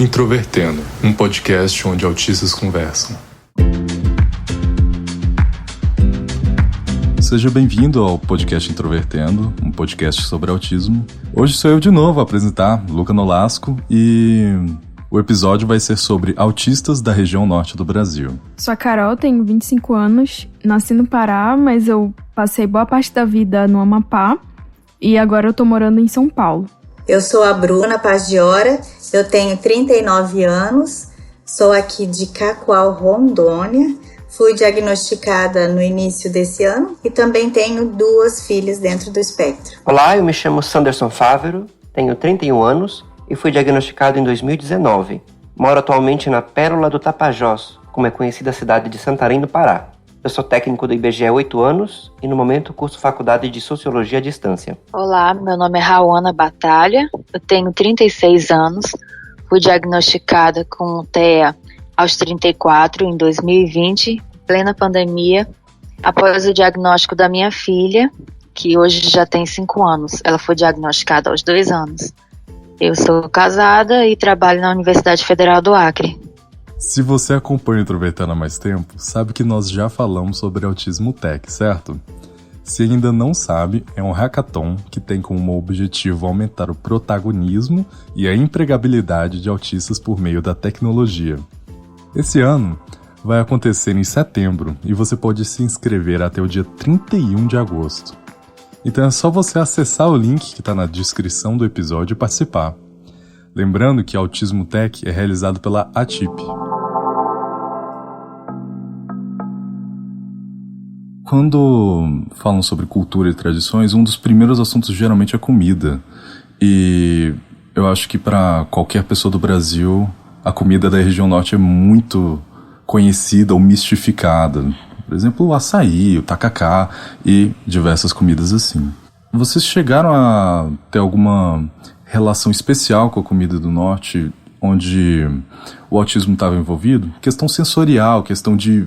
Introvertendo, um podcast onde autistas conversam. Seja bem-vindo ao podcast Introvertendo, um podcast sobre autismo. Hoje sou eu de novo a apresentar, Luca Nolasco, e o episódio vai ser sobre autistas da região norte do Brasil. Sou a Carol, tenho 25 anos, nasci no Pará, mas eu passei boa parte da vida no Amapá e agora eu tô morando em São Paulo. Eu sou a Bruna Paggiora, eu tenho 39 anos, sou aqui de Cacoal, Rondônia, fui diagnosticada no início desse ano e também tenho 2 filhas dentro do espectro. Olá, eu me chamo Sanderson Fávero, tenho 31 anos e fui diagnosticado em 2019. Moro atualmente na Pérola do Tapajós, como é conhecida a cidade de Santarém, no Pará. Eu sou técnico do IBGE há 8 anos e no momento curso faculdade de Sociologia à Distância. Olá, meu nome é Rauana Batalha, eu tenho 36 anos, fui diagnosticada com TEA aos 34 em 2020, plena pandemia, após o diagnóstico da minha filha, que hoje já tem 5 anos. Ela foi diagnosticada aos 2 anos. Eu sou casada e trabalho na Universidade Federal do Acre. Se você acompanha o Introvertendo há mais tempo, sabe que nós já falamos sobre Autismo Tech, certo? Se ainda não sabe, é um hackathon que tem como objetivo aumentar o protagonismo e a empregabilidade de autistas por meio da tecnologia. Esse ano vai acontecer em setembro e você pode se inscrever até o dia 31 de agosto. Então é só você acessar o link que está na descrição do episódio e participar. Lembrando que Autismo Tech é realizado pela ATIP. Quando falam sobre cultura e tradições, um dos primeiros assuntos geralmente é comida. E eu acho que para qualquer pessoa do Brasil, a comida da região norte é muito conhecida ou mistificada. Por exemplo, o açaí, o tacacá e diversas comidas assim. Vocês chegaram a ter alguma relação especial com a comida do norte, onde o autismo estava envolvido? Questão sensorial, questão de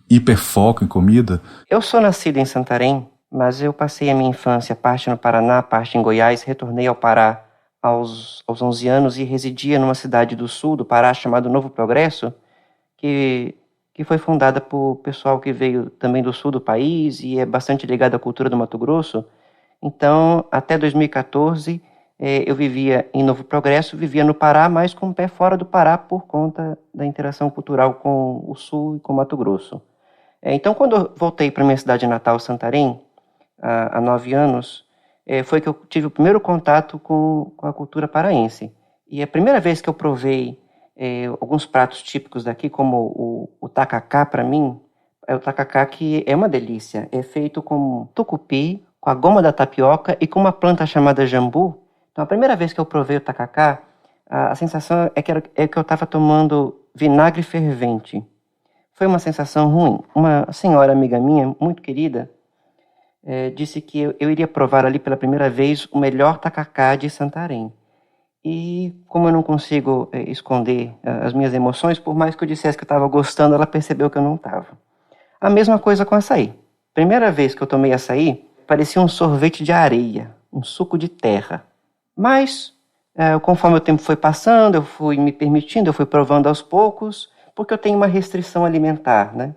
hiperfoco em comida? Eu sou nascido em Santarém, mas eu passei a minha infância parte no Paraná, parte em Goiás, retornei ao Pará aos 11 anos e residia numa cidade do sul do Pará chamada Novo Progresso, que foi fundada por pessoal que veio também do sul do país e é bastante ligado à cultura do Mato Grosso. Então, até 2014, eu vivia em Novo Progresso, vivia no Pará, mas com o pé fora do Pará por conta da interação cultural com o sul e com o Mato Grosso. Então, quando eu voltei para minha cidade natal, Santarém, há 9 anos, foi que eu tive o primeiro contato com a cultura paraense. E a primeira vez que eu provei alguns pratos típicos daqui, como o tacacá, para mim, é o tacacá que é uma delícia. É feito com tucupi, com a goma da tapioca e com uma planta chamada jambu. Então, a primeira vez que eu provei o tacacá, a sensação é que eu estava tomando vinagre fervente. Foi uma sensação ruim. Uma senhora amiga minha, muito querida, disse que eu iria provar ali pela primeira vez o melhor tacacá de Santarém. E como eu não consigo esconder as minhas emoções, por mais que eu dissesse que eu estava gostando, ela percebeu que eu não estava. A mesma coisa com açaí. Primeira vez que eu tomei açaí, parecia um sorvete de areia, um suco de terra. Mas, conforme o tempo foi passando, eu fui me permitindo, eu fui provando aos poucos, porque eu tenho uma restrição alimentar, né?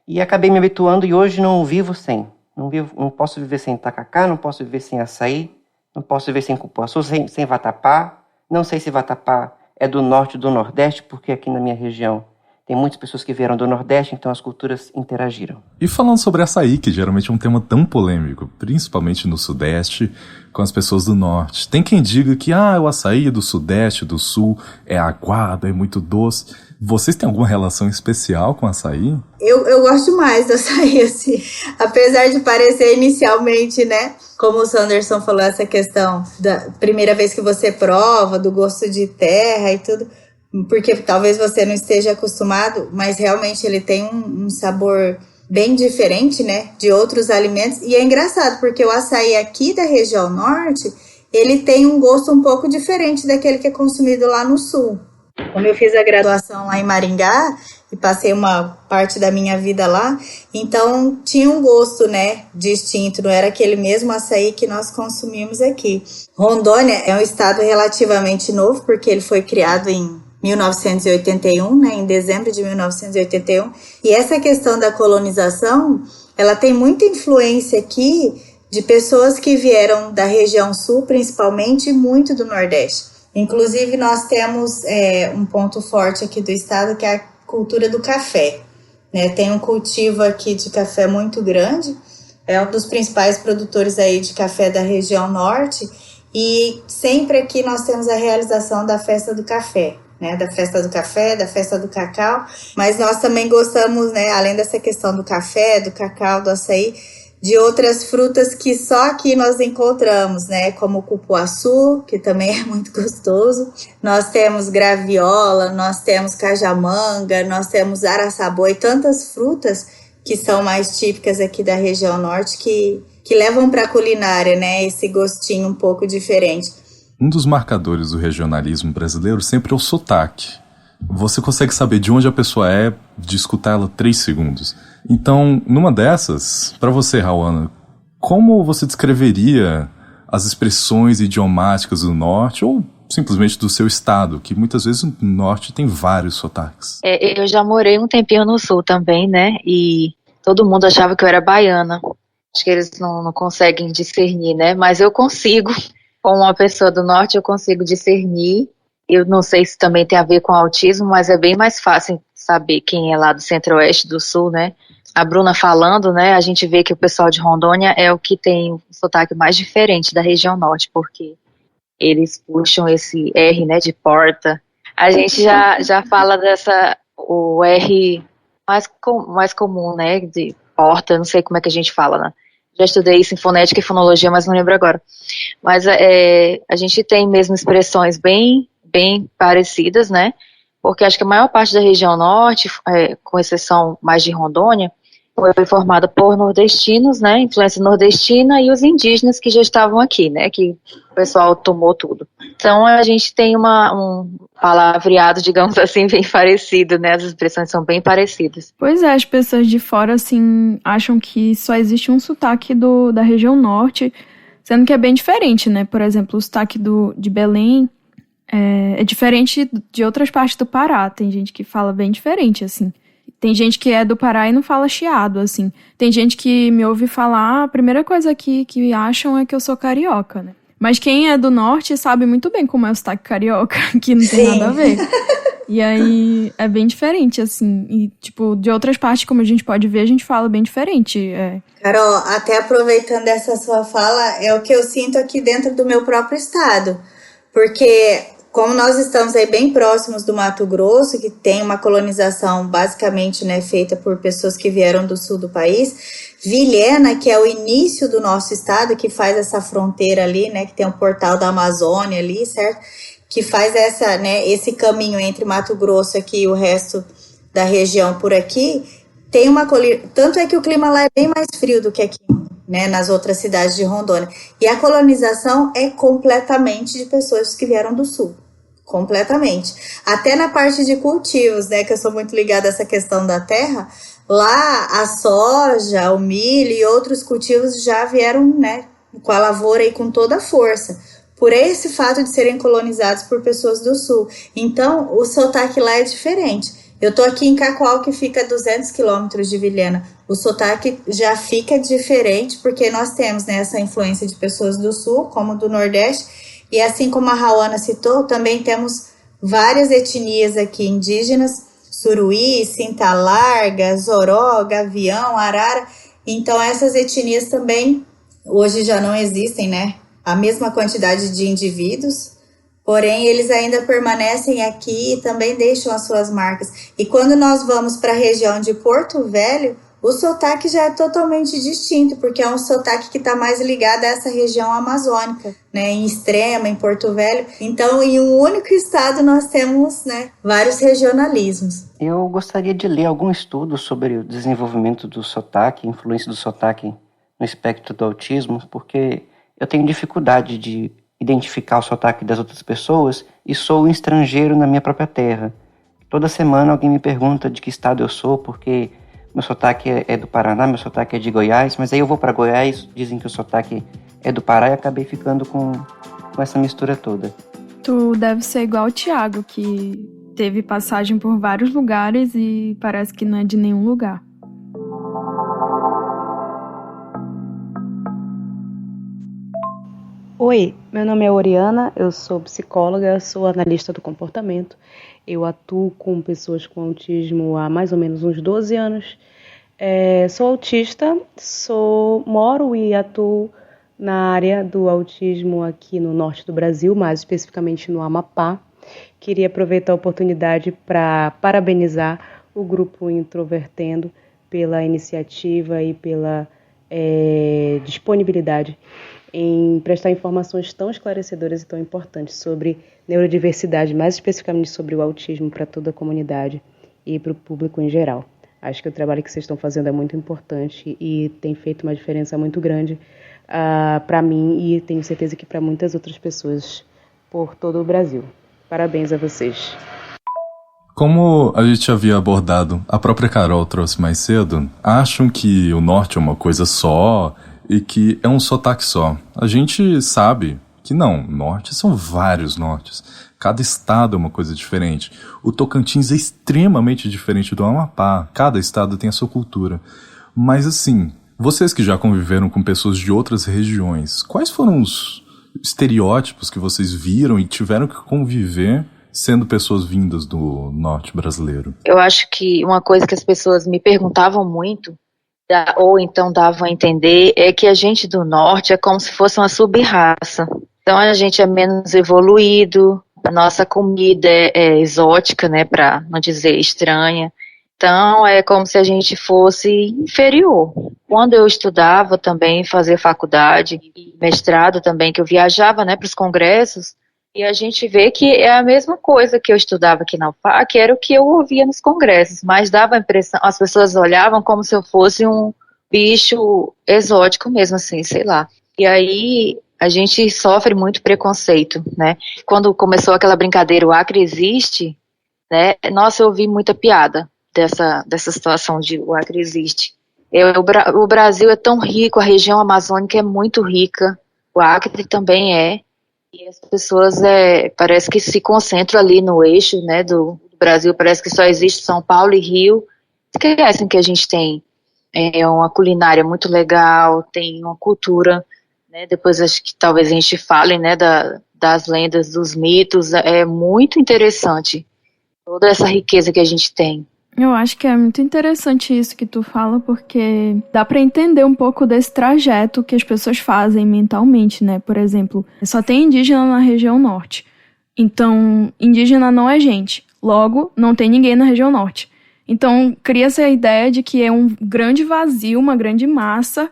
E acabei me habituando e hoje não vivo sem. Não posso viver sem tacacá, não posso viver sem açaí, não posso viver sem cupuaçu, sem vatapá. Não sei se vatapá é do norte ou do nordeste, porque aqui na minha região tem muitas pessoas que vieram do Nordeste, então as culturas interagiram. E falando sobre açaí, que geralmente é um tema tão polêmico, principalmente no Sudeste, com as pessoas do Norte. Tem quem diga que o açaí do Sudeste, do Sul, é aguado, é muito doce. Vocês têm alguma relação especial com açaí? Eu gosto mais do açaí, assim. Apesar de parecer inicialmente, né? Como o Sanderson falou, essa questão da primeira vez que você prova, do gosto de terra e tudo, porque talvez você não esteja acostumado, mas realmente ele tem um sabor bem diferente, né, de outros alimentos. E é engraçado, porque o açaí aqui da região norte, ele tem um gosto um pouco diferente daquele que é consumido lá no sul. Como eu fiz a graduação lá em Maringá e passei uma parte da minha vida lá, então tinha um gosto, né, distinto, não era aquele mesmo açaí que nós consumimos aqui. Rondônia é um estado relativamente novo, porque ele foi criado em 1981, né, em dezembro de 1981. E essa questão da colonização, ela tem muita influência aqui de pessoas que vieram da região sul, principalmente, e muito do Nordeste. Inclusive, nós temos um ponto forte aqui do estado, que é a cultura do café. Né? Tem um cultivo aqui de café muito grande, é um dos principais produtores aí de café da região norte, e sempre aqui nós temos a realização da festa do café, né? Da festa do café, da festa do cacau, mas nós também gostamos, né, além dessa questão do café, do cacau, do açaí, de outras frutas que só aqui nós encontramos, né, como o cupuaçu, que também é muito gostoso. Nós temos graviola, nós temos cajamanga, nós temos araçaboi, tantas frutas que são mais típicas aqui da região norte que levam para a culinária, né, esse gostinho um pouco diferente. Um dos marcadores do regionalismo brasileiro sempre é o sotaque. Você consegue saber de onde a pessoa é de escutar ela 3 segundos. Então, numa dessas, para você, Rauana, como você descreveria as expressões idiomáticas do norte ou simplesmente do seu estado, que muitas vezes no norte tem vários sotaques? Eu já morei um tempinho no sul também, né, e todo mundo achava que eu era baiana. Acho que eles não conseguem discernir, né, mas eu consigo. Como uma pessoa do norte, eu consigo discernir. Eu não sei se também tem a ver com autismo, mas é bem mais fácil saber quem é lá do centro-oeste, do sul, né? A Bruna falando, né, a gente vê que o pessoal de Rondônia é o que tem o sotaque mais diferente da região norte, porque eles puxam esse R, né, de porta. A gente já fala o R mais comum, né, de porta, não sei como é que a gente fala, né? Já estudei isso em fonética e fonologia, mas não lembro agora. Mas a gente tem mesmo expressões bem parecidas, né? Porque acho que a maior parte da região norte, com exceção mais de Rondônia, foi formada por nordestinos, né? Influência nordestina e os indígenas que já estavam aqui, né? Que o pessoal tomou tudo. Então a gente tem um palavreado, digamos assim, bem parecido, né? As expressões são bem parecidas. Pois é, as pessoas de fora, assim, acham que só existe um sotaque da região norte, sendo que é bem diferente, né? Por exemplo, o sotaque de Belém é diferente de outras partes do Pará. Tem gente que fala bem diferente, assim. Tem gente que é do Pará e não fala chiado, assim. Tem gente que me ouve falar, a primeira coisa que acham é que eu sou carioca, né? Mas quem é do norte sabe muito bem como é o sotaque carioca, que não tem nada a ver. E aí é bem diferente, assim. E, tipo, de outras partes, como a gente pode ver, a gente fala bem diferente. Carol, até aproveitando essa sua fala, é o que eu sinto aqui dentro do meu próprio estado. Porque como nós estamos aí bem próximos do Mato Grosso, que tem uma colonização basicamente, né, feita por pessoas que vieram do sul do país, Vilhena, que é o início do nosso estado, que faz essa fronteira ali, né, que tem o portal da Amazônia ali, certo? Que faz esse caminho entre Mato Grosso aqui e o resto da região por aqui, tem tanto é que o clima lá é bem mais frio do que aqui, né, nas outras cidades de Rondônia. E a colonização é completamente de pessoas que vieram do sul. Completamente. Até na parte de cultivos, né, que eu sou muito ligada a essa questão da terra, lá a soja, o milho e outros cultivos já vieram, né, com a lavoura e com toda a força, por esse fato de serem colonizados por pessoas do sul. Então, o sotaque lá é diferente. Eu tô aqui em Cacoal, que fica a 200 quilômetros de Vilhena. O sotaque já fica diferente, porque nós temos, né, essa influência de pessoas do sul, como do Nordeste, e assim como a Rauana citou, também temos várias etnias aqui indígenas, Suruí, Cinta Larga, Zoró, Gavião, Arara. Então essas etnias também hoje já não existem, né? A mesma quantidade de indivíduos, porém eles ainda permanecem aqui e também deixam as suas marcas. E quando nós vamos para a região de Porto Velho, o sotaque já é totalmente distinto, porque é um sotaque que está mais ligado a essa região amazônica, né, em Extrema, em Porto Velho. Então, em um único estado, nós temos, né, vários regionalismos. Eu gostaria de ler algum estudo sobre o desenvolvimento do sotaque, influência do sotaque no espectro do autismo, porque eu tenho dificuldade de identificar o sotaque das outras pessoas e sou um estrangeiro na minha própria terra. Toda semana alguém me pergunta de que estado eu sou, porque meu sotaque é do Paraná, meu sotaque é de Goiás, mas aí eu vou para Goiás, dizem que o sotaque é do Pará e acabei ficando com essa mistura toda. Tu deve ser igual o Thiago, que teve passagem por vários lugares e parece que não é de nenhum lugar. Oi, meu nome é Oriana, eu sou psicóloga, sou analista do comportamento. Eu atuo com pessoas com autismo há mais ou menos uns 12 anos. Sou autista, moro e atuo na área do autismo aqui no norte do Brasil, mais especificamente no Amapá. Queria aproveitar a oportunidade para parabenizar o grupo Introvertendo pela iniciativa e pela disponibilidade em prestar informações tão esclarecedoras e tão importantes sobre neurodiversidade, mais especificamente sobre o autismo para toda a comunidade e para o público em geral. Acho que o trabalho que vocês estão fazendo é muito importante e tem feito uma diferença muito grande para mim e tenho certeza que para muitas outras pessoas por todo o Brasil. Parabéns a vocês. Como a gente havia abordado, a própria Carol trouxe mais cedo, acham que o norte é uma coisa só e que é um sotaque só. A gente sabe que não, norte são vários nortes. Cada estado é uma coisa diferente. O Tocantins é extremamente diferente do Amapá. Cada estado tem a sua cultura. Mas assim, vocês que já conviveram com pessoas de outras regiões, quais foram os estereótipos que vocês viram e tiveram que conviver sendo pessoas vindas do norte brasileiro? Eu acho que uma coisa que as pessoas me perguntavam muito, ou então davam a entender, é que a gente do norte é como se fosse uma sub-raça. Então a gente é menos evoluído, a nossa comida é exótica, né, para não dizer estranha. Então é como se a gente fosse inferior. Quando eu estudava também, fazia faculdade, mestrado também, que eu viajava, né, para os congressos, e a gente vê que é a mesma coisa que eu estudava aqui na UFAC, era o que eu ouvia nos congressos, mas dava a impressão, as pessoas olhavam como se eu fosse um bicho exótico mesmo, assim, sei lá. E aí a gente sofre muito preconceito, né? Quando começou aquela brincadeira, o Acre existe, né? Nossa, eu ouvi muita piada dessa situação de o Acre existe. O Brasil é tão rico, a região amazônica é muito rica, o Acre também é. E as pessoas parece que se concentram ali no eixo, né, do Brasil, parece que só existe São Paulo e Rio. Esquecem que a gente tem uma culinária muito legal, tem uma cultura, né, depois acho que talvez a gente fale, né, das lendas, dos mitos, é muito interessante toda essa riqueza que a gente tem. Eu acho que é muito interessante isso que tu fala, porque dá pra entender um pouco desse trajeto que as pessoas fazem mentalmente, né? Por exemplo, só tem indígena na região norte. Então, indígena não é gente. Logo, não tem ninguém na região norte. Então, cria-se a ideia de que é um grande vazio, uma grande massa,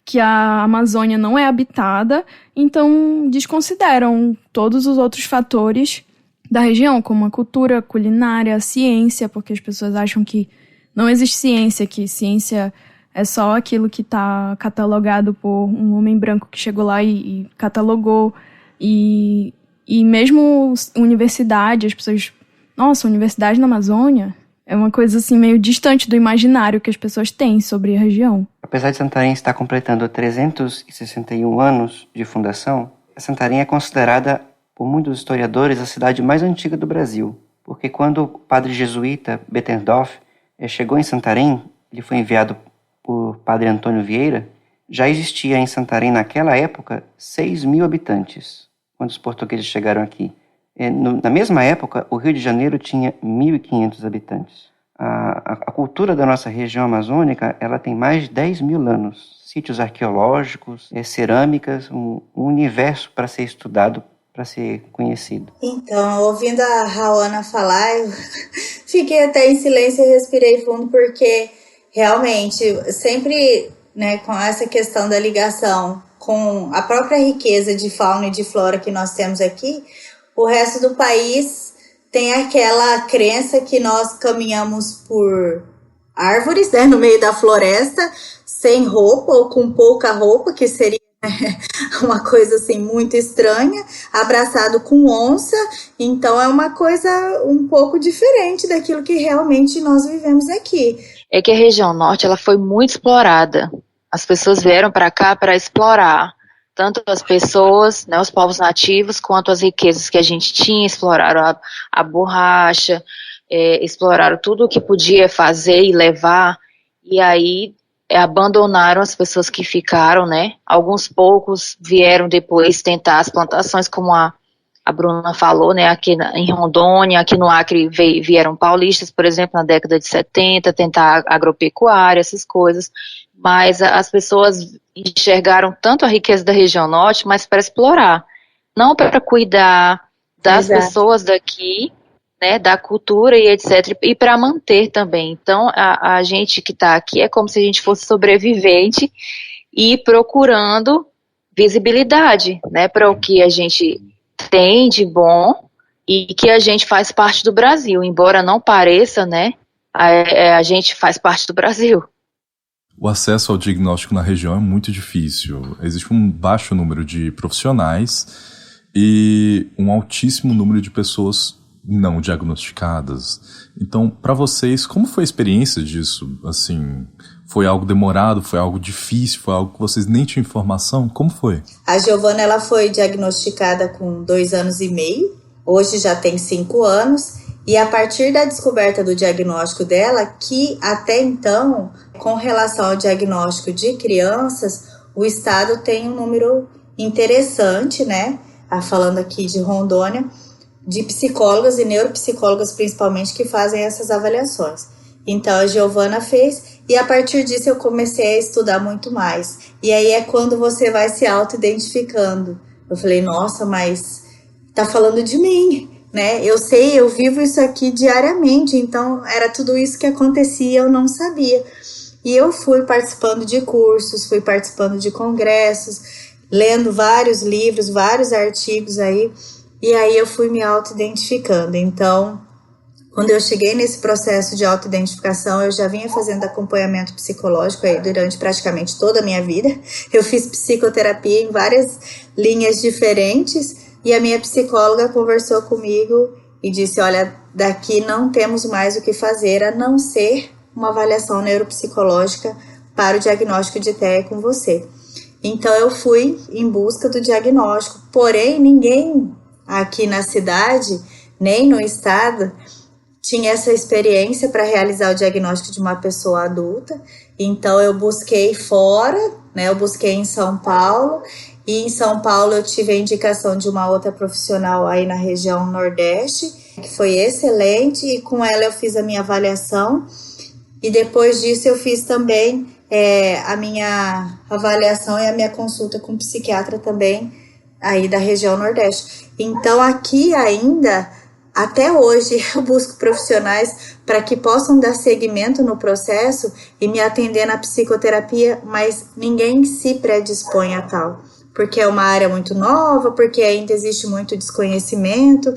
que a Amazônia não é habitada. Então, desconsideram todos os outros fatores da região, como a cultura, a culinária, a ciência, porque as pessoas acham que não existe ciência, que ciência é só aquilo que está catalogado por um homem branco que chegou lá e catalogou. E mesmo universidade, as pessoas... Nossa, universidade na Amazônia é uma coisa assim meio distante do imaginário que as pessoas têm sobre a região. Apesar de Santarém estar completando 361 anos de fundação, Santarém é considerada por muitos historiadores, a cidade mais antiga do Brasil, porque quando o padre jesuíta Bettendorf chegou em Santarém, ele foi enviado por padre Antônio Vieira, já existia em Santarém naquela época 6.000 habitantes, quando os portugueses chegaram aqui. Na mesma época, o Rio de Janeiro tinha 1.500 habitantes. A cultura da nossa região amazônica, ela tem mais de 10.000 anos, sítios arqueológicos, cerâmicas, um universo para ser estudado, para ser conhecido. Então, ouvindo a Raona falar, eu fiquei até em silêncio e respirei fundo, porque realmente, sempre, né, com essa questão da ligação com a própria riqueza de fauna e de flora que nós temos aqui, o resto do país tem aquela crença que nós caminhamos por árvores, né, no meio da floresta, sem roupa ou com pouca roupa, que seria uma coisa assim muito estranha, abraçado com onça. Então é uma coisa um pouco diferente daquilo que realmente nós vivemos aqui. É que a região norte ela foi muito explorada. As pessoas vieram para cá para explorar. tanto as pessoas, né, os povos nativos, quanto as riquezas que a gente tinha, exploraram a borracha, exploraram tudo o que podia fazer e levar, e aí abandonaram as pessoas que ficaram, né? Alguns poucos vieram depois tentar as plantações, como a Bruna falou, né? Aqui em Rondônia, aqui no Acre vieram paulistas, por exemplo, na década de 70, tentar agropecuária, essas coisas, mas as pessoas enxergaram tanto a riqueza da região norte, mas para explorar, não para cuidar das Exato. pessoas daqui, né, da cultura e etc, e para manter também. Então, a gente que está aqui é como se a gente fosse sobrevivente e procurando visibilidade, né, para o que a gente tem de bom e que a gente faz parte do Brasil, embora não pareça, né, a gente faz parte do Brasil. O acesso ao diagnóstico na região é muito difícil. Existe um baixo número de profissionais e um altíssimo número de pessoas não diagnosticadas. Então, para vocês, como foi a experiência disso? Assim, foi algo demorado? Foi algo difícil? Foi algo que vocês nem tinham informação? Como foi? A Giovana, ela foi diagnosticada com 2 anos e meio. Hoje já tem 5 anos. E a partir da descoberta do diagnóstico dela, que até então, com relação ao diagnóstico de crianças, o estado tem um número interessante, né? Falando aqui de Rondônia, de psicólogas e neuropsicólogas principalmente que fazem essas avaliações. Então a Giovana fez e a partir disso eu comecei a estudar muito mais. E aí é quando você vai se auto-identificando. Eu falei, nossa, mas tá falando de mim, né? Eu sei, eu vivo isso aqui diariamente, então era tudo isso que acontecia, eu não sabia. E eu fui participando de cursos, fui participando de congressos, lendo vários livros, vários artigos aí, e aí eu fui me auto-identificando. Então, quando eu cheguei nesse processo de auto-identificação, eu já vinha fazendo acompanhamento psicológico aí durante praticamente toda a minha vida. Eu fiz psicoterapia em várias linhas diferentes, e a minha psicóloga conversou comigo e disse, olha, daqui não temos mais o que fazer a não ser uma avaliação neuropsicológica para o diagnóstico de TEA com você. Então eu fui em busca do diagnóstico, porém ninguém aqui na cidade, nem no estado, tinha essa experiência para realizar o diagnóstico de uma pessoa adulta. Então eu busquei fora, né? Eu busquei em São Paulo, e em São Paulo eu tive a indicação de uma outra profissional aí na região Nordeste, que foi excelente, e com ela eu fiz a minha avaliação, e depois disso eu fiz também a minha avaliação e a minha consulta com o psiquiatra também aí da região Nordeste. Então aqui ainda, até hoje, eu busco profissionais para que possam dar seguimento no processo e me atender na psicoterapia, mas ninguém se predispõe a tal, porque é uma área muito nova, porque ainda existe muito desconhecimento.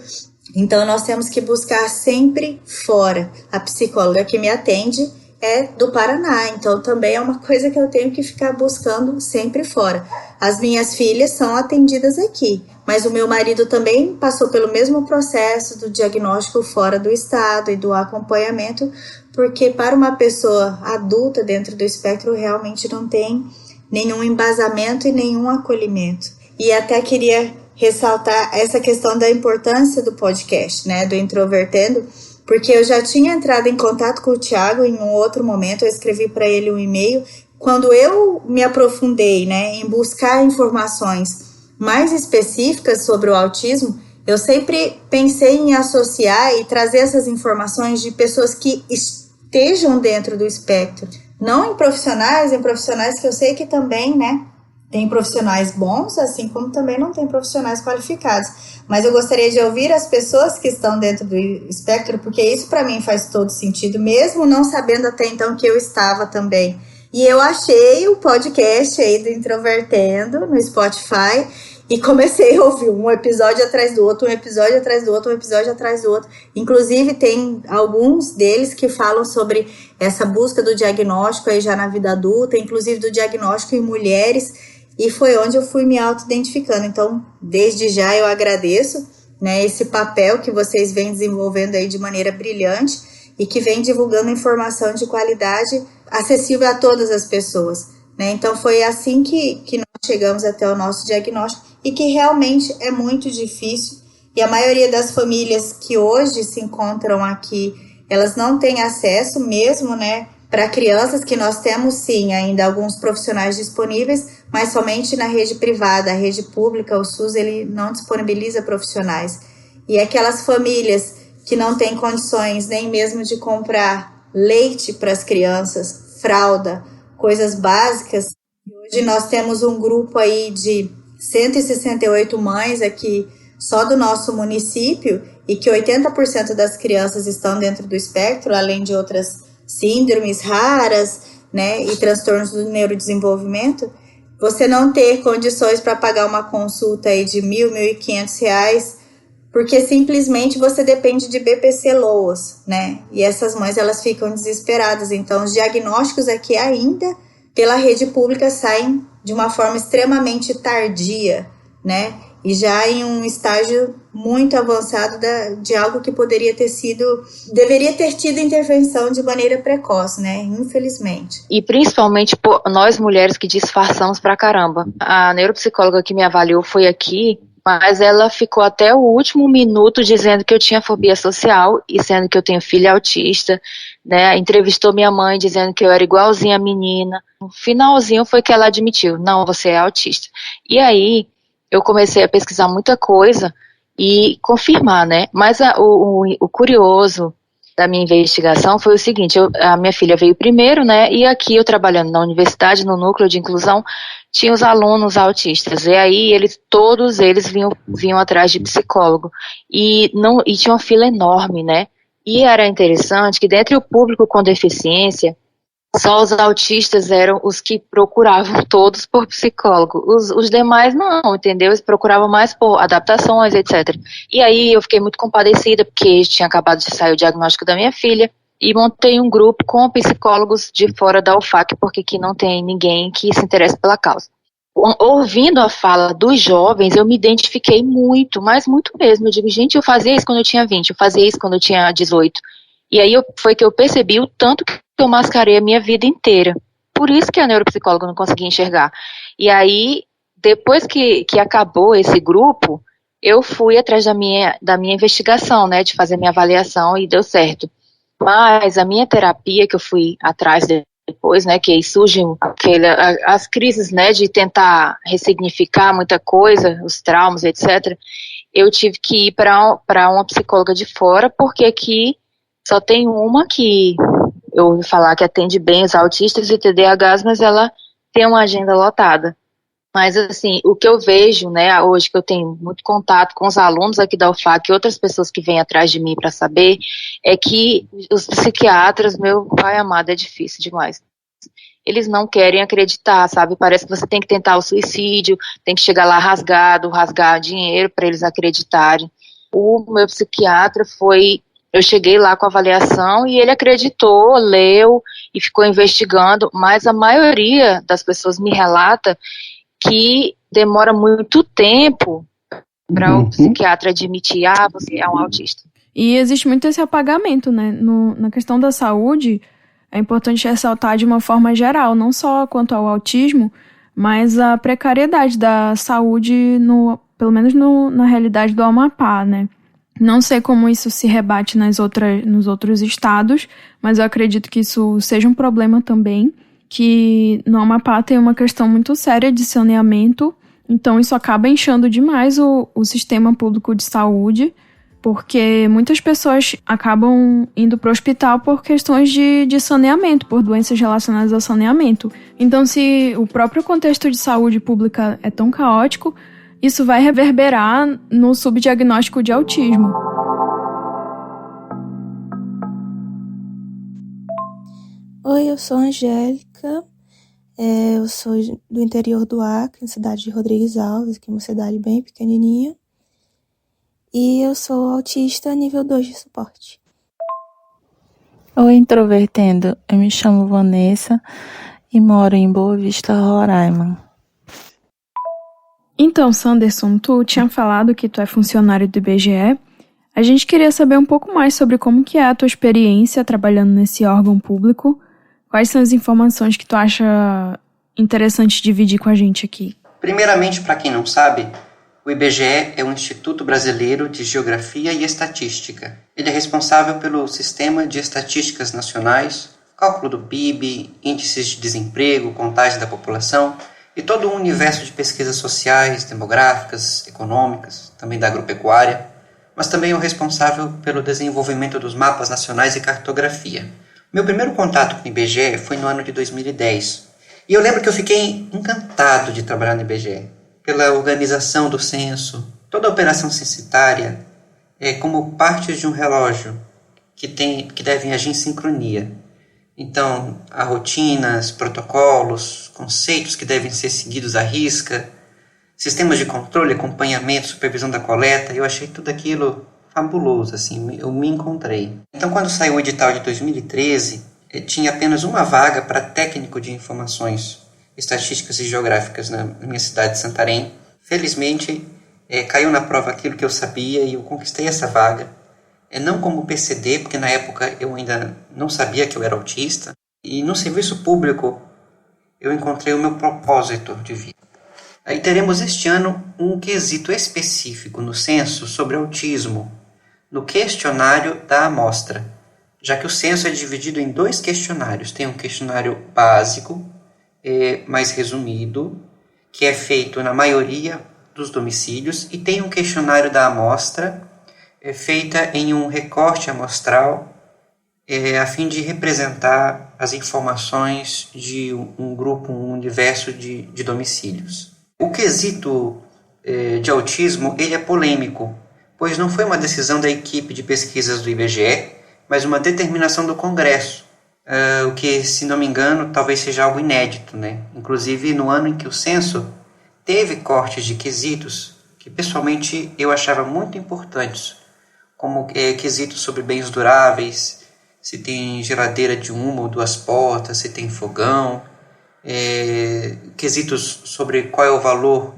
Então nós temos que buscar sempre fora. A psicóloga que me atende é do Paraná, então também é uma coisa que eu tenho que ficar buscando sempre fora. As minhas filhas são atendidas aqui, mas o meu marido também passou pelo mesmo processo do diagnóstico fora do estado e do acompanhamento, porque para uma pessoa adulta dentro do espectro realmente não tem nenhum embasamento e nenhum acolhimento. E até queria ressaltar essa questão da importância do podcast, né, do Introvertendo, porque eu já tinha entrado em contato com o Thiago em um outro momento, eu escrevi para ele um e-mail. Quando eu me aprofundei, né, em buscar informações mais específicas sobre o autismo, eu sempre pensei em associar e trazer essas informações de pessoas que estejam dentro do espectro. Não em profissionais que eu sei que também, né, tem profissionais bons, assim como também não tem profissionais qualificados. Mas eu gostaria de ouvir as pessoas que estão dentro do espectro, porque isso para mim faz todo sentido, mesmo não sabendo até então que eu estava também. E eu achei o podcast aí do Introvertendo no Spotify e comecei a ouvir um episódio atrás do outro, um episódio atrás do outro, um episódio atrás do outro. Inclusive tem alguns deles que falam sobre essa busca do diagnóstico aí já na vida adulta, inclusive do diagnóstico em mulheres, e foi onde eu fui me auto-identificando. Então, desde já eu agradeço, né, esse papel que vocês vêm desenvolvendo aí de maneira brilhante e que vem divulgando informação de qualidade acessível a todas as pessoas, né? Então, foi assim que nós chegamos até o nosso diagnóstico e que realmente é muito difícil. E a maioria das famílias que hoje se encontram aqui, elas não têm acesso mesmo, né? Para crianças que nós temos, sim, ainda alguns profissionais disponíveis, mas somente na rede privada. A rede pública, o SUS, ele não disponibiliza profissionais. E aquelas famílias que não têm condições nem mesmo de comprar leite para as crianças, fralda, coisas básicas. Hoje nós temos um grupo aí de 168 mães aqui só do nosso município e que 80% das crianças estão dentro do espectro, além de outras síndromes raras, né, e transtornos do neurodesenvolvimento. Você não ter condições para pagar uma consulta aí de R$1.000, R$1.500, porque simplesmente você depende de BPC-LOAS, né, e essas mães elas ficam desesperadas. Então os diagnósticos aqui ainda pela rede pública saem de uma forma extremamente tardia, né, e já em um estágio muito avançado de algo que deveria ter tido intervenção de maneira precoce, né, infelizmente. E principalmente nós mulheres que disfarçamos pra caramba. A neuropsicóloga que me avaliou foi aqui, mas ela ficou até o último minuto dizendo que eu tinha fobia social, e sendo que eu tenho filha autista, né, entrevistou minha mãe dizendo que eu era igualzinha a menina. No finalzinho foi que ela admitiu, não, você é autista. E aí eu comecei a pesquisar muita coisa e confirmar, né? Mas o curioso da minha investigação foi o seguinte, a minha filha veio primeiro, né? E aqui eu trabalhando na universidade, no núcleo de inclusão, tinha os alunos autistas. E aí todos eles vinham atrás de psicólogo. E tinha uma fila enorme, né? E era interessante que dentre o público com deficiência, só os autistas eram os que procuravam todos por psicólogo. Os demais não, entendeu? Eles procuravam mais por adaptações, etc. E aí eu fiquei muito compadecida, porque tinha acabado de sair o diagnóstico da minha filha, e montei um grupo com psicólogos de fora da UFAC, porque aqui não tem ninguém que se interesse pela causa. Ouvindo a fala dos jovens, eu me identifiquei muito, mas muito mesmo. Eu digo, gente, eu fazia isso quando eu tinha 20, eu fazia isso quando eu tinha 18. E aí foi que eu percebi o tanto que eu mascarei a minha vida inteira. Por isso que a neuropsicóloga não conseguia enxergar. E aí, depois que acabou esse grupo, eu fui atrás da minha investigação, né, de fazer minha avaliação, e deu certo. Mas a minha terapia, que eu fui atrás depois, né, que aí surgem as crises, né, de tentar ressignificar muita coisa, os traumas, etc., eu tive que ir para uma psicóloga de fora, porque aqui só tem uma que eu ouvi falar que atende bem os autistas e TDAHs, mas ela tem uma agenda lotada. Mas, assim, o que eu vejo, né, hoje que eu tenho muito contato com os alunos aqui da UFAC e outras pessoas que vêm atrás de mim para saber, é que os psiquiatras, meu pai amado, é difícil demais. Eles não querem acreditar, sabe? Parece que você tem que tentar o suicídio, tem que chegar lá rasgar dinheiro para eles acreditarem. O meu psiquiatra eu cheguei lá com a avaliação e ele acreditou, leu e ficou investigando, mas a maioria das pessoas me relata que demora muito tempo para o psiquiatra admitir, você é um autista. E existe muito esse apagamento, né? Na questão da saúde, é importante ressaltar de uma forma geral, não só quanto ao autismo, mas a precariedade da saúde, pelo menos na realidade do Amapá, né? Não sei como isso se rebate nos outros estados, mas eu acredito que isso seja um problema também, que no Amapá tem uma questão muito séria de saneamento, então isso acaba inchando demais o sistema público de saúde, porque muitas pessoas acabam indo para o hospital por questões de saneamento, por doenças relacionadas ao saneamento. Então, se o próprio contexto de saúde pública é tão caótico, isso vai reverberar no subdiagnóstico de autismo. Oi, eu sou a Angélica, eu sou do interior do Acre, na cidade de Rodrigues Alves, que é uma cidade bem pequenininha, e eu sou autista nível 2 de suporte. Oi, Introvertendo, eu me chamo Vanessa e moro em Boa Vista, Roraima. Então, Sanderson, tu tinha falado que tu é funcionário do IBGE. A gente queria saber um pouco mais sobre como que é a tua experiência trabalhando nesse órgão público. Quais são as informações que tu acha interessante dividir com a gente aqui? Primeiramente, para quem não sabe, o IBGE é o Instituto Brasileiro de Geografia e Estatística. Ele é responsável pelo Sistema de Estatísticas Nacionais, cálculo do PIB, índices de desemprego, contagem da população e todo um universo de pesquisas sociais, demográficas, econômicas, também da agropecuária, mas também é o responsável pelo desenvolvimento dos mapas nacionais e cartografia. Meu primeiro contato com o IBGE foi no ano de 2010, e eu lembro que eu fiquei encantado de trabalhar no IBGE. Pela organização do censo, toda a operação censitária é como partes de um relógio que devem agir em sincronia. Então, há rotinas, protocolos, conceitos que devem ser seguidos à risca, sistemas de controle, acompanhamento, supervisão da coleta. Eu achei tudo aquilo fabuloso, assim, eu me encontrei. Então, quando saiu o edital de 2013, tinha apenas uma vaga para técnico de informações estatísticas e geográficas na minha cidade de Santarém. Felizmente, caiu na prova aquilo que eu sabia e eu conquistei essa vaga. Não como PCD, porque na época eu ainda não sabia que eu era autista. E no serviço público, eu encontrei o meu propósito de vida. Aí teremos este ano um quesito específico no censo sobre autismo, no questionário da amostra, já que o censo é dividido em 2 questionários. Tem um questionário básico, mais resumido, que é feito na maioria dos domicílios, e tem um questionário da amostra, feita em um recorte amostral, a fim de representar as informações de um grupo, um universo de domicílios. O quesito de autismo ele é polêmico, pois não foi uma decisão da equipe de pesquisas do IBGE, mas uma determinação do Congresso. O que, se não me engano, talvez seja algo inédito, né? Inclusive, no ano em que o censo teve cortes de quesitos que, pessoalmente, eu achava muito importantes, como quesitos sobre bens duráveis, se tem geladeira de 1 ou 2 portas, se tem fogão, quesitos sobre qual é o valor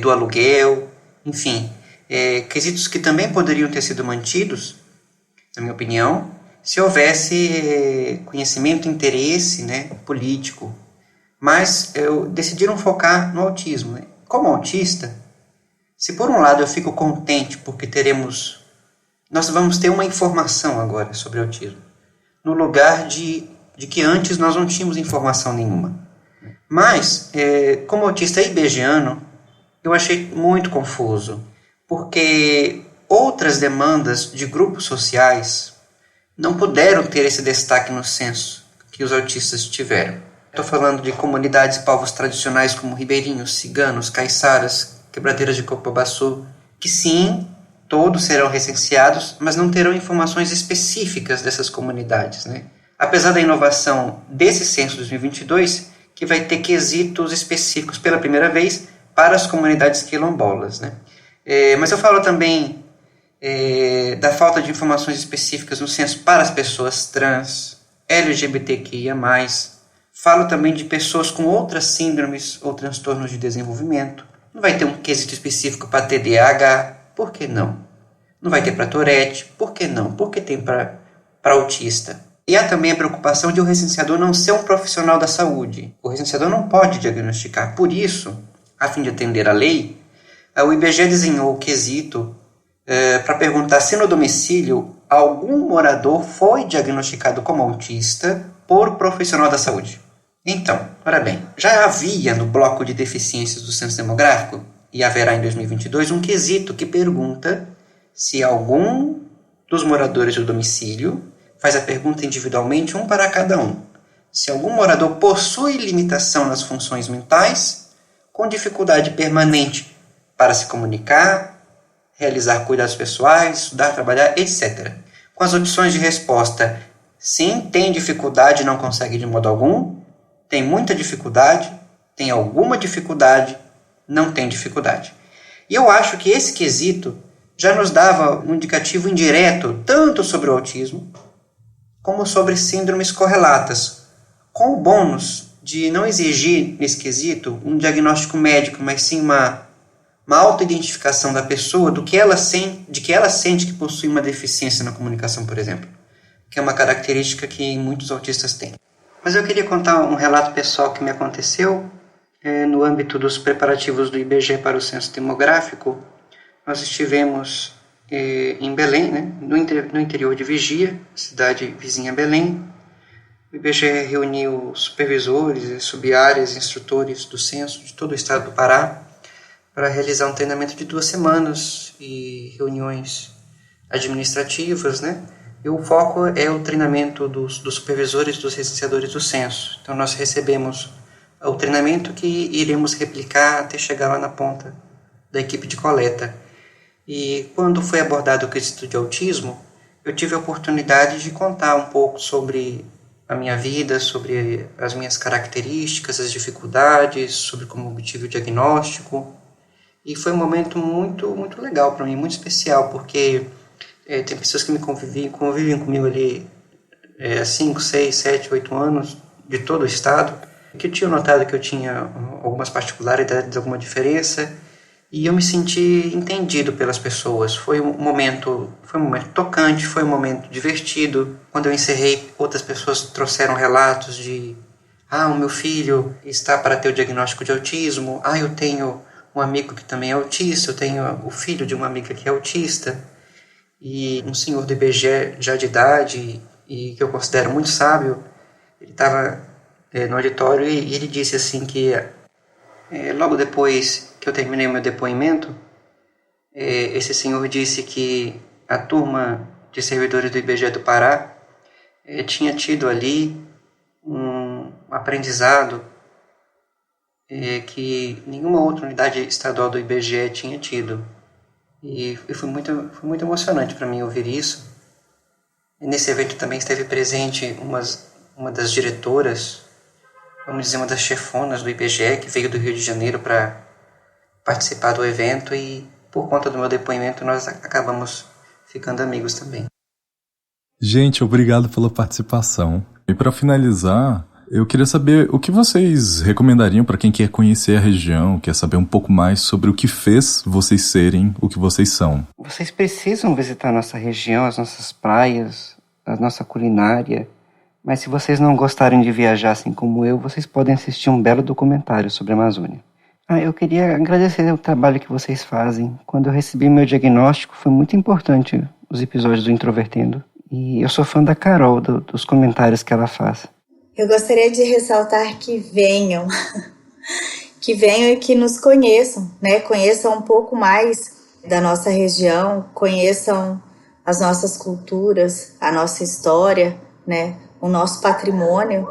do aluguel, enfim, quesitos que também poderiam ter sido mantidos, na minha opinião, se houvesse conhecimento e interesse, né, político. Mas decidiram focar no autismo. Né? Como autista, se por um lado eu fico contente porque nós vamos ter uma informação agora sobre autismo, no lugar de que antes nós não tínhamos informação nenhuma. Mas, como autista ibegiano, eu achei muito confuso, porque outras demandas de grupos sociais não puderam ter esse destaque no censo que os autistas tiveram. Estou falando de comunidades e povos tradicionais como ribeirinhos, ciganos, caiçaras, quebradeiras de copabaçu, que sim, todos serão recenseados, mas não terão informações específicas dessas comunidades, né? Apesar da inovação desse censo 2022, que vai ter quesitos específicos pela primeira vez para as comunidades quilombolas, né? Mas eu falo também da falta de informações específicas no censo para as pessoas trans, LGBTQIA+. Falo também de pessoas com outras síndromes ou transtornos de desenvolvimento. Não vai ter um quesito específico para TDAH, por que não? Não vai ter para Tourette, por que não? Por que tem para autista? E há também a preocupação de o recenseador não ser um profissional da saúde. O recenseador não pode diagnosticar. Por isso, a fim de atender à lei, o IBGE desenhou o quesito para perguntar se no domicílio algum morador foi diagnosticado como autista por profissional da saúde. Então, ora bem, já havia no bloco de deficiências do censo demográfico, e haverá em 2022, um quesito que pergunta se algum dos moradores do domicílio, faz a pergunta individualmente, um para cada um, se algum morador possui limitação nas funções mentais, com dificuldade permanente para se comunicar, realizar cuidados pessoais, estudar, trabalhar, etc. Com as opções de resposta: sim, tem dificuldade e não consegue de modo algum, tem muita dificuldade, tem alguma dificuldade, não tem dificuldade. E eu acho que esse quesito já nos dava um indicativo indireto tanto sobre o autismo como sobre síndromes correlatas, com o bônus de não exigir nesse quesito um diagnóstico médico, mas sim uma autoidentificação da pessoa de que ela sente que possui uma deficiência na comunicação, por exemplo, que é uma característica que muitos autistas têm. Mas eu queria contar um relato pessoal que me aconteceu no âmbito dos preparativos do IBGE para o censo demográfico, nós estivemos em Belém, né, no interior de Vigia, cidade vizinha a Belém. O IBGE reuniu supervisores, sub-áreas, instrutores do censo de todo o estado do Pará para realizar um treinamento de 2 semanas e reuniões administrativas, né? E o foco é o treinamento dos supervisores, dos recenseadores do censo. Então nós recebemos o treinamento que iremos replicar até chegar lá na ponta da equipe de coleta. E quando foi abordado o quesito de autismo, eu tive a oportunidade de contar um pouco sobre a minha vida, sobre as minhas características, as dificuldades, sobre como obtive o diagnóstico. E foi um momento muito, muito legal para mim, muito especial, porque tem pessoas que convivem comigo ali há 5, 6, 7, 8 anos, de todo o estado, que tinham notado que eu tinha algumas particularidades, alguma diferença, e eu me senti entendido pelas pessoas. Foi um momento tocante, foi um momento divertido. Quando eu encerrei, outras pessoas trouxeram relatos de o meu filho está para ter o diagnóstico de autismo, eu tenho um amigo que também é autista, eu tenho o filho de uma amiga que é autista, e um senhor do IBGE já de idade, e que eu considero muito sábio, ele estava no auditório e ele disse assim que logo depois que eu terminei o meu depoimento, esse senhor disse que a turma de servidores do IBGE do Pará tinha tido ali um aprendizado que nenhuma outra unidade estadual do IBGE tinha tido. E foi muito emocionante para mim ouvir isso. E nesse evento também esteve presente uma das diretoras, vamos dizer, uma das chefonas do IBGE, que veio do Rio de Janeiro para participar do evento, e por conta do meu depoimento nós acabamos ficando amigos também. Gente, obrigado pela participação. E para finalizar, eu queria saber o que vocês recomendariam para quem quer conhecer a região, quer saber um pouco mais sobre o que fez vocês serem o que vocês são. Vocês precisam visitar a nossa região, as nossas praias, a nossa culinária. Mas se vocês não gostarem de viajar assim como eu, vocês podem assistir um belo documentário sobre a Amazônia. Eu queria agradecer o trabalho que vocês fazem. Quando eu recebi meu diagnóstico, foi muito importante os episódios do Introvertendo. E eu sou fã da Carol, dos comentários que ela faz. Eu gostaria de ressaltar que venham e que nos conheçam, né? Conheçam um pouco mais da nossa região, conheçam as nossas culturas, a nossa história, né? O nosso patrimônio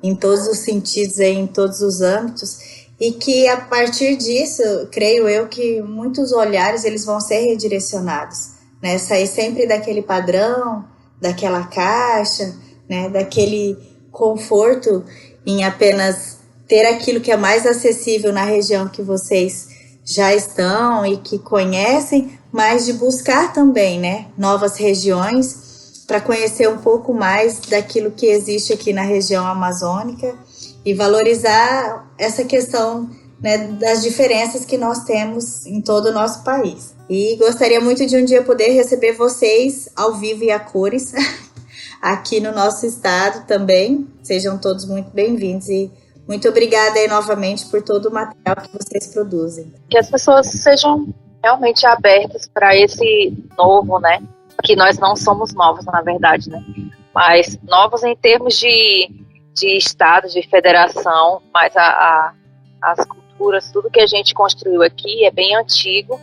em todos os sentidos, em todos os âmbitos, e que a partir disso, creio eu que muitos olhares eles vão ser redirecionados, né? Sair sempre daquele padrão, daquela caixa, né? Daquele conforto em apenas ter aquilo que é mais acessível na região que vocês já estão e que conhecem, mas de buscar também, né? Novas regiões para conhecer um pouco mais daquilo que existe aqui na região amazônica e valorizar essa questão, né, das diferenças que nós temos em todo o nosso país. E gostaria muito de um dia poder receber vocês ao vivo e a cores aqui no nosso estado também. Sejam todos muito bem-vindos e muito obrigada aí novamente por todo o material que vocês produzem. Que as pessoas sejam realmente abertas para esse novo, né? Que nós não somos novos, na verdade, né? Mas novos em termos de estado, de federação, mas as culturas, tudo que a gente construiu aqui é bem antigo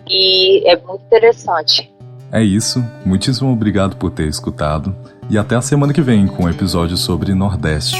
e é muito interessante. É isso, muitíssimo obrigado por ter escutado e até a semana que vem com um episódio sobre Nordeste.